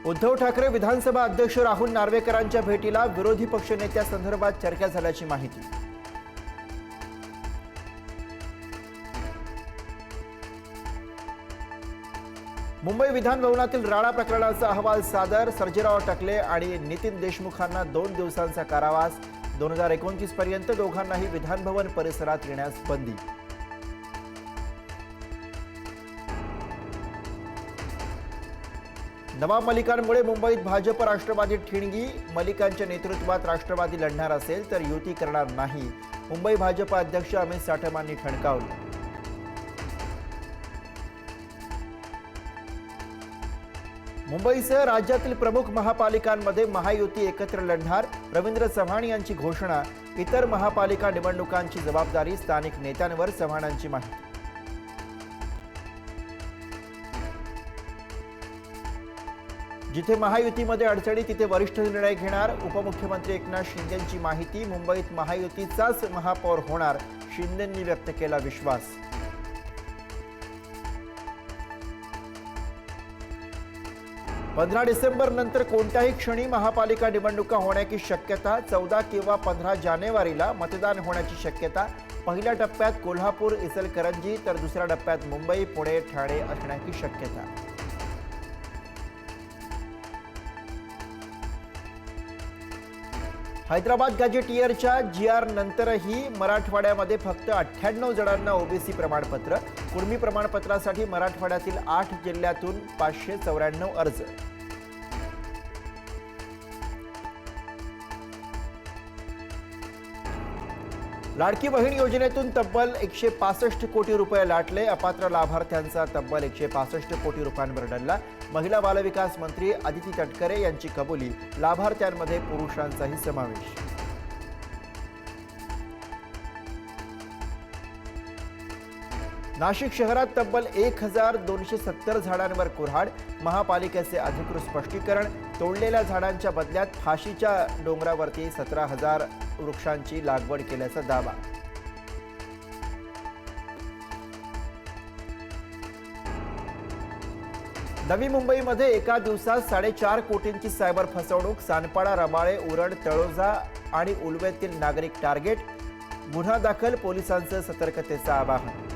उद्धव ठाकरे विधानसभा अध्यक्ष राहुल नार्वेकरांच्या भेटीला विरोधी पक्षनेत्यासंदर्भात चर्चा झाल्याची माहिती। मुंबई विधान भवनातील राणा प्रकरणाचा अहवाल सादर, सर्जेराव टकले आणि नितीन देशमुखांना 2 दिवसांचा कारावास। 2029 पर्यंत दोघांनाही विधान भवन परिसरात येण्यास बंदी। नवाब मलिकांमुळे मुंबईत भाजप राष्ट्रवादी ठिणगी, मलिकांच्या नेतृत्वात राष्ट्रवादी लढणार असेल तर युती करणार नाही, मुंबई भाजप अध्यक्ष अमित साठमांनी ठणकावलं। मुंबईसह राज्यातील प्रमुख महापालिकांमध्ये महायुती एकत्र लढणार, रवींद्र चव्हाण यांची घोषणा। इतर महापालिका निवडणुकांची जबाबदारी स्थानिक नेत्यांवर, चव्हाणांची माहिती। जिथे महायुतीमध्ये अडचणी तिथे वरिष्ठ निर्णय घेणार, उपमुख्यमंत्री एकनाथ शिंदेंची माहिती। मुंबईत महायुतीचाच महापौर होणार, शिंदेंनी व्यक्त केला विश्वास। पंधरा डिसेंबर नंतर कोणत्याही क्षणी महापालिका निवडणुका होण्याची शक्यता। 14 किंवा 15 जानेवारीला मतदान होण्याची शक्यता। पहिल्या टप्प्यात कोल्हापूर, इचलकरंजी तर दुसऱ्या टप्प्यात मुंबई, पुणे, ठाणे असण्याची शक्यता। हैदराबाद गॅजेटियरच्या GR नंतरही मराठवाड्यामध्ये फक्त 98 जणांना ओबीसी प्रमाणपत्र। कुणबी प्रमाणपत्रासाठी मराठवाड्यातील 8 जिल्ह्यातून 594 अर्ज। लाडकी बहीण योजनेतून तब्बल 165 कोटी रुपये लाटले, अपात्र लाभार्थ्यांचा तब्बल 165 कोटी रुपयांवर डल्ला। महिला बालविकास मंत्री अदिती तटकरे यांची कबुली, लाभार्थ्यांमध्ये पुरुषांचाही समावेश। नाशिक शहरात तब्बल 1270 झाडांवर कुऱ्हाड, महापालिकेचे अधिकृत स्पष्टीकरण। तोडलेल्या झाडांच्या बदल्यात फाशीच्या डोंगरावरती 17,000 वृक्षांची लागवड केल्याचा दावा। नवी मुंबईमध्ये एका दिवसात 4.5 कोटींची सायबर फसवणूक। सानपाडा, रबाळे, उरण, तळोजा आणि उलवेतील नागरिक टार्गेट। गुन्हा दाखल, पोलिसांचं सतर्कतेचं आवाहन।